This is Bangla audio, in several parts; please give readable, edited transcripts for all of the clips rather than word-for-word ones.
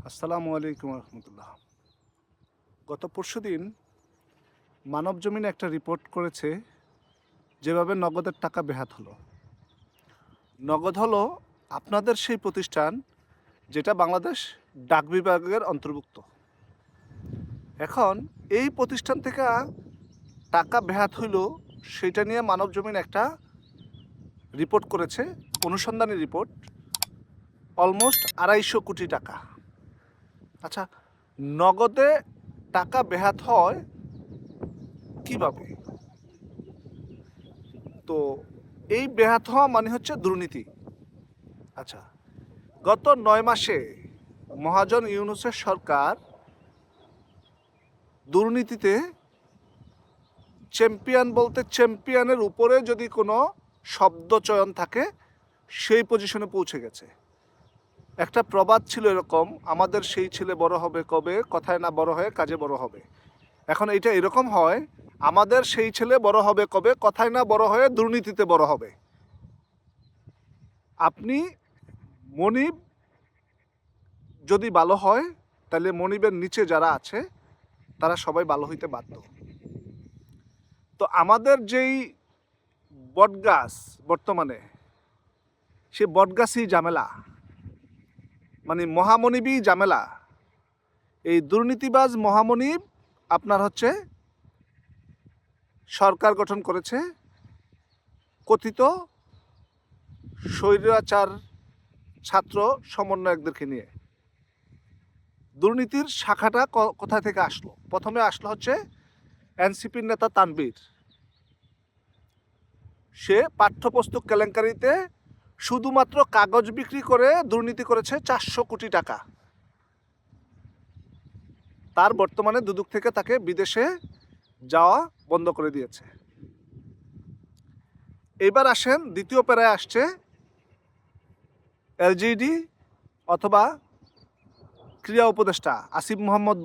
আসসালামু আলাইকুম রহমতুল্লাহ। গত পরশুদিন মানবজমিন একটা রিপোর্ট করেছে যেভাবে নগদের টাকা বেহাত হলো। নগদ হলো আপনাদের সেই প্রতিষ্ঠান যেটা বাংলাদেশ ডাক বিভাগের অন্তর্ভুক্ত। এখন এই প্রতিষ্ঠান থেকে টাকা বেহাত হইল সেটা নিয়ে মানবজমিন একটা রিপোর্ট করেছে, অনুসন্ধানী রিপোর্ট, অলমোস্ট 250 কোটি টাকা। আচ্ছা, নগদে টাকা বেহাত হয় কিভাবে? তো এই বেহাত হওয়া মানে হচ্ছে দুর্নীতি। আচ্ছা, গত 9 মাসে মহাজন ইউনূসের সরকার দুর্নীতিতে চ্যাম্পিয়ন বলতে চ্যাম্পিয়নের উপরে যদি কোনো শব্দ চয়ন থাকে সেই পজিশনে পৌঁছে গেছে। একটা প্রবাদ ছিল এরকম, আমাদের সেই ছেলে বড় হবে কবে, কথায় না বড় হয়ে কাজে বড় হবে। এখন এটা এরকম হয়, আমাদের সেই ছেলে বড় হবে কবে, কথায় না বড় হয়ে দুর্নীতিতে বড় হবে। আপনি মনিব যদি ভালো হয় তাহলে মনিবের নিচে যারা আছে তারা সবাই ভালো হইতে বাধ্য। তো আমাদের যেই বটগাছ বর্তমানে, সে বটগাছই ঝামেলা, মানে মহামনিবই ঝামেলা। এই দুর্নীতিবাজ মহামনিব আপনার হচ্ছে সরকার গঠন করেছে কথিত স্বৈরাচার ছাত্র সমন্বয়কদেরকে নিয়ে। দুর্নীতির শাখাটা কোথা থেকে আসলো? প্রথমে আসলো হচ্ছে এনসিপির নেতা তানভীর। সে পাঠ্যপুস্তক কেলেঙ্কারিতে শুধুমাত্র কাগজ বিক্রি করে দুর্নীতি করেছে 400 কোটি টাকা। তার বর্তমানে দুদক থেকে তাকে বিদেশে যাওয়া বন্ধ করে দিয়েছে। এবার আসেন, দ্বিতীয় প্যারায় আসছে এলজিডি অথবা ক্রীড়া উপদেষ্টা আসিফ মোহাম্মদ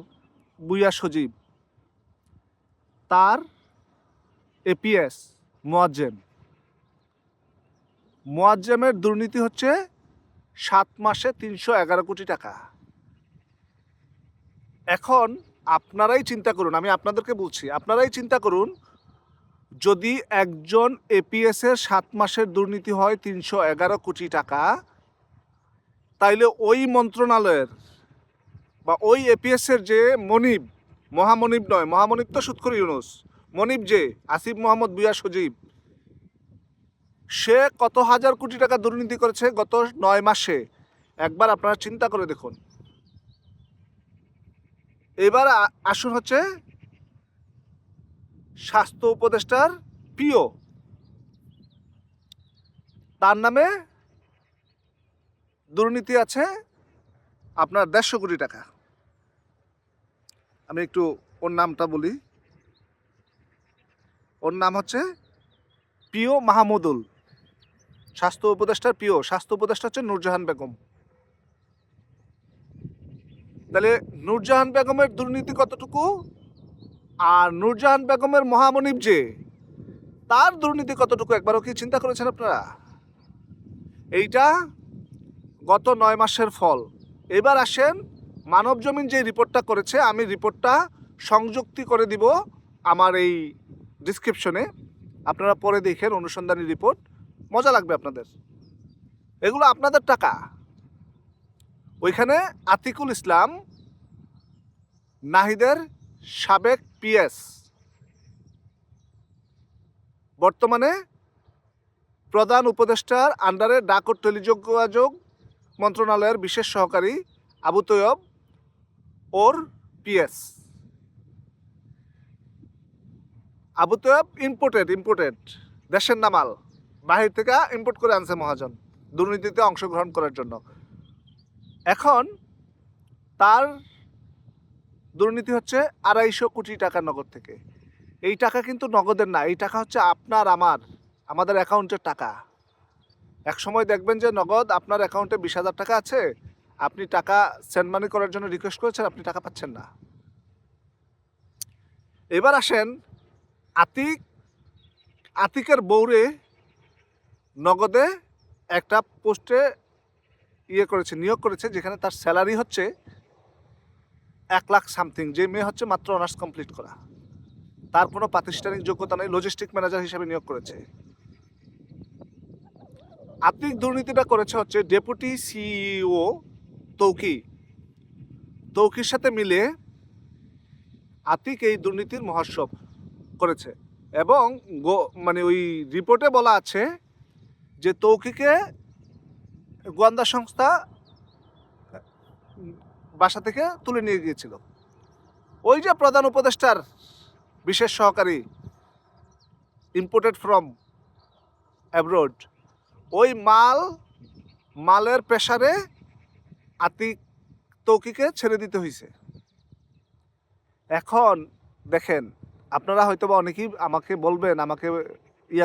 বুইয়া সজীব, তার এপিএস মোয়াজ্জেমের দুর্নীতি হচ্ছে 7 মাসে 311 কোটি টাকা। এখন আপনারাই চিন্তা করুন, আমি আপনাদেরকে বলছি, আপনারাই চিন্তা করুন, যদি একজন এপিএসের 7 মাসের দুর্নীতি হয় 311 কোটি টাকা, তাইলে ওই মন্ত্রণালয়ের বা ওই এপিএসের যে মনিব, মহামনিব নয়, মহামনিব তো সুৎখর ইউনূস, মনিব যে আসিফ মোহাম্মদ বুইয়া সজীব, সে কত হাজার কোটি টাকা দুর্নীতি করেছে গত 9 মাসে। একবার আপনারা চিন্তা করে দেখুন। এবার আসুন হচ্ছে স্বাস্থ্য উপদেষ্টার পিও, তার নামে দুর্নীতি আছে আপনার 150 কোটি টাকা। আমি একটু ওর নামটা বলি, ওর নাম হচ্ছে পিও মাহমুদুল, স্বাস্থ্য উপদেষ্টার পিও। স্বাস্থ্য উপদেষ্টা হচ্ছে নূরজাহান বেগম। তাহলে নূরজাহান বেগমের দুর্নীতি কতটুকু, আর নূরজাহান বেগমের মহামনিব যে, তার দুর্নীতি কতটুকু, একবারও কি চিন্তা করেছেন আপনারা? এইটা গত 9 মাসের ফল। এবার আসেন মানবজমিন যে রিপোর্টটা করেছে, আমি রিপোর্টটা সংযুক্তি করে দিব আমার এই ডিসক্রিপশনে, আপনারা পরে দেখেন। অনুসন্ধানী রিপোর্ট, মজা লাগবে আপনাদের। এগুলো আপনাদের টাকা। ওইখানে আতিকুল ইসলাম, নাহিদের সাবেক পিএস, বর্তমানে প্রধান উপদেষ্টার আন্ডারে ডাক ও টেলিযোগাযোগ মন্ত্রণালয়ের বিশেষ সহকারী আবু তৈয়ব, ওর পিএস। আবু তৈয়ব ইম্পোর্টেড দেশের নামাল, বাহির থেকে ইম্পোর্ট করে আনছে মহাজন দুর্নীতিতে অংশগ্রহণ করার জন্য। এখন তার দুর্নীতি হচ্ছে 250 কোটি টাকা নগদ থেকে। এই টাকা কিন্তু নগদের না, এই টাকা হচ্ছে আপনার আমাদের অ্যাকাউন্টের টাকা। এক সময় দেখবেন যে নগদ আপনার অ্যাকাউন্টে 20,000 টাকা আছে, আপনি টাকা সেন্ড মানি করার জন্য রিকোয়েস্ট করেছেন, আপনি টাকা পাচ্ছেন না। এবার আসেন আতিকের বউরে নগদে একটা পোস্টে নিয়োগ করেছে, যেখানে তার স্যালারি হচ্ছে 1 লাখ সামথিং, যে মেয়ে হচ্ছে মাত্র অনার্স কমপ্লিট করা, তার কোনো প্রাতিষ্ঠানিক যোগ্যতা নেই, লজিস্টিক ম্যানেজার হিসেবে নিয়োগ করেছে। আতিক দুর্নীতিটা করেছে হচ্ছে ডেপুটি সিইও তৌকির সাথে মিলে আতিক এই দুর্নীতির মহোৎসব করেছে। এবং মানে ওই রিপোর্টে বলা আছে যে তৌকিকে গোয়েন্দা সংস্থা বাসা থেকে তুলে নিয়ে গিয়েছিল। ওই যে প্রধান উপদেষ্টার বিশেষ সহকারী, ইম্পোর্টেড ফ্রম অ্যাব্রোড, ওই মালের প্রেসারে আতিক তৌকিকে ছেড়ে দিতে হয়েছে। এখন দেখেন, আপনারা হয়তো বা অনেকেই আমাকে বলবেন, আমাকে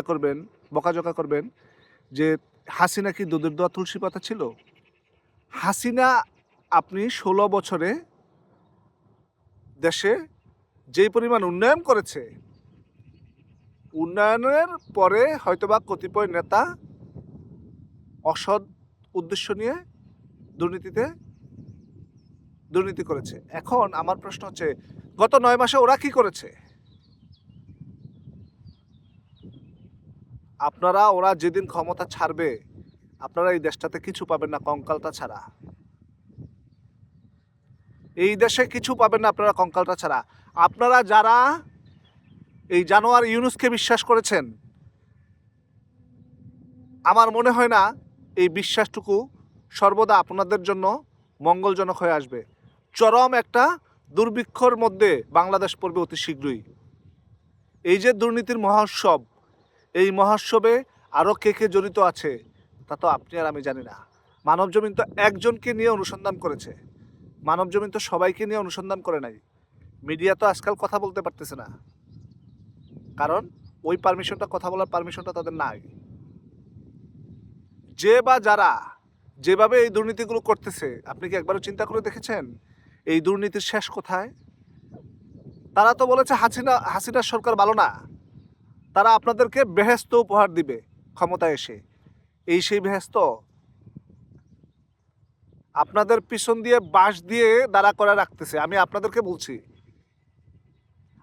করবেন, বকাঝকা করবেন যে হাসিনা কি দুধের দোয়া তুলসী পাতা ছিল? হাসিনা আপনি 16 বছরে দেশে যেই পরিমাণ উন্নয়ন করেছে, উন্নয়নের পরে হয়তোবা কতিপয় নেতা অসৎ উদ্দেশ্য নিয়ে দুর্নীতি করেছে। এখন আমার প্রশ্ন হচ্ছে, গত 9 মাসে ওরা কি করেছে? ওরা যেদিন ক্ষমতা ছাড়বে, আপনারা এই দেশটাতে কিছু পাবেন না কঙ্কালটা ছাড়া। এই দেশে কিছু পাবেন না আপনারা কঙ্কালটা ছাড়া। আপনারা যারা এই জানোয়ার ইউনূসকে বিশ্বাস করেছেন, আমার মনে হয় না এই বিশ্বাসটুকু সর্বদা আপনাদের জন্য মঙ্গলজনক হয়ে আসবে। চরম একটা দুর্ভিক্ষর মধ্যে বাংলাদেশ পড়বে অতি শীঘ্রই। এই যে দুর্নীতির মহোৎসব, এই মহোৎসবে আরও কে কে জড়িত আছে তা তো আপনি আর আমি জানি না। মানবজমিন তো একজনকে নিয়ে অনুসন্ধান করেছে, মানবজমিন তো সবাইকে নিয়ে অনুসন্ধান করে নাই। মিডিয়া তো আজকাল কথা বলতে পারতেছে না, কারণ ওই পারমিশনটা, কথা বলার পারমিশনটা তাদের নাই। যে বা যারা যেভাবে এই দুর্নীতিগুলো করতেছে, আপনি কি একবারও চিন্তা করে দেখেছেন এই দুর্নীতির শেষ কোথায়? তারা তো বলেছে হাসিনার সরকার ভালো না, তারা আপনাদেরকে বেহেশত উপহার দিবে ক্ষমতায় এসে। এই সেই বেহেশত? আপনাদের পিছন দিয়ে বাঁশ দিয়ে দাঁড়া করে রাখতেছে। আমি আপনাদেরকে বলছি,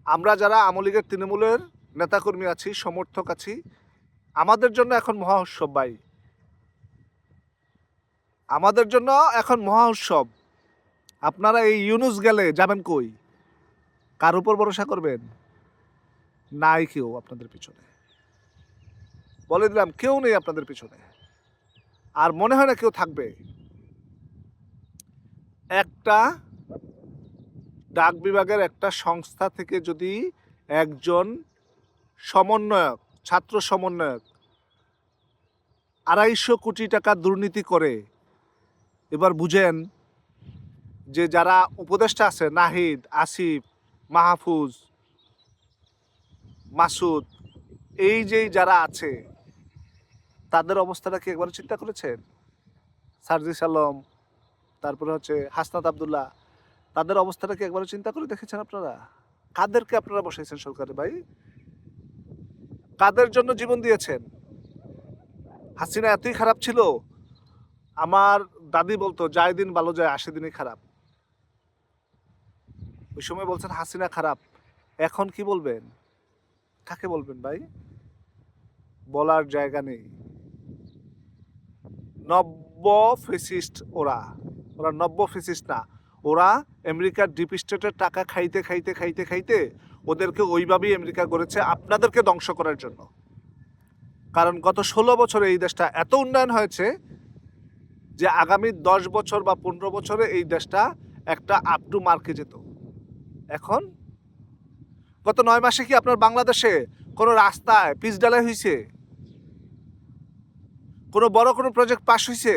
আমরা যারা আওয়ামী লীগের, তৃণমূলের নেতাকর্মী আছি, সমর্থক আছি, আমাদের জন্য এখন মহা উৎসব ভাই, আমাদের জন্য এখন মহা উৎসব। আপনারা এই ইউনূস গেলে যাবেন কই? কার উপর ভরসা করবেন? নাই কেউ আপনাদের পিছনে, বলে দিলাম, কেউ নেই আপনাদের পিছনে, আর মনে হয় না কেউ থাকবে। একটা ডাক বিভাগের একটা সংস্থা থেকে যদি একজন সমন্বয়ক, ছাত্র সমন্বয়ক 250 কোটি টাকা দুর্নীতি করে, এবার বুঝেন যে যারা উপদেষ্টা আছে, নাহিদ, আসিফ, মাহফুজ, মাসুদ, এই যে যারা আছে, তাদের অবস্থাটা কি একবার চিন্তা করেছেন? সার্জিস আলম, তারপরে হচ্ছে হাসনাত আবদুল্লাহ, তাদের অবস্থাটা কি একবার চিন্তা করে দেখেছেন আপনারা? কাদেরকে আপনারা বসাইছেন সরকারে ভাই? কাদের জন্য জীবন দিয়েছেন? হাসিনা এতই খারাপ ছিল? আমার দাদি বলতো, যায় দিন ভালো যায়, 80 দিনই খারাপ। ওই সময় বলছেন হাসিনা খারাপ, এখন কি বলবেন? কাকে বলবেন ভাই? বলার জায়গা নেই। নব্য ফেসিস্ট ওরা নব্য ফেসিস্ট না, ওরা আমেরিকার ডিপ স্টেটের টাকা খাইতে খাইতে খাইতে খাইতে ওদেরকে ওইভাবেই আমেরিকা গড়েছে আপনাদেরকে ধ্বংস করার জন্য। কারণ গত 16 বছরে এই দেশটা এত উন্নয়ন হয়েছে যে আগামী 10 বছর বা 15 বছরে এই দেশটা একটা আপ টু মার্কে যেত। এখন গত 9 মাসে কি আপনার বাংলাদেশে কোনো রাস্তায় পিচ ঢালাই হয়েছে? কোনো বড় কোনো প্রজেক্ট পাস হয়েছে?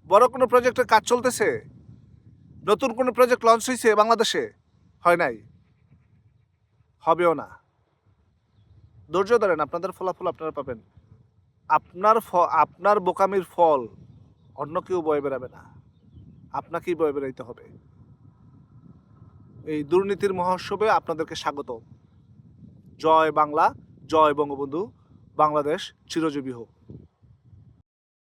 বড় কোনো প্রজেক্টের কাজ চলতেছে? নতুন কোনো প্রজেক্ট লঞ্চ হয়েছে বাংলাদেশে? হয় নাই, হবেও না। ধৈর্য ধরেন, আপনাদের ফলাফল আপনারা পাবেন। আপনার বোকামির ফল অন্য কেউ বয়ে বেড়াবে না, আপনাকেই বয়ে বেড়াইতে হবে। এই দুর্নীতির মহোৎসবে আপনাদেরকে স্বাগত। জয় বাংলা, জয় বঙ্গবন্ধু, বাংলাদেশ চিরজীবী হোক।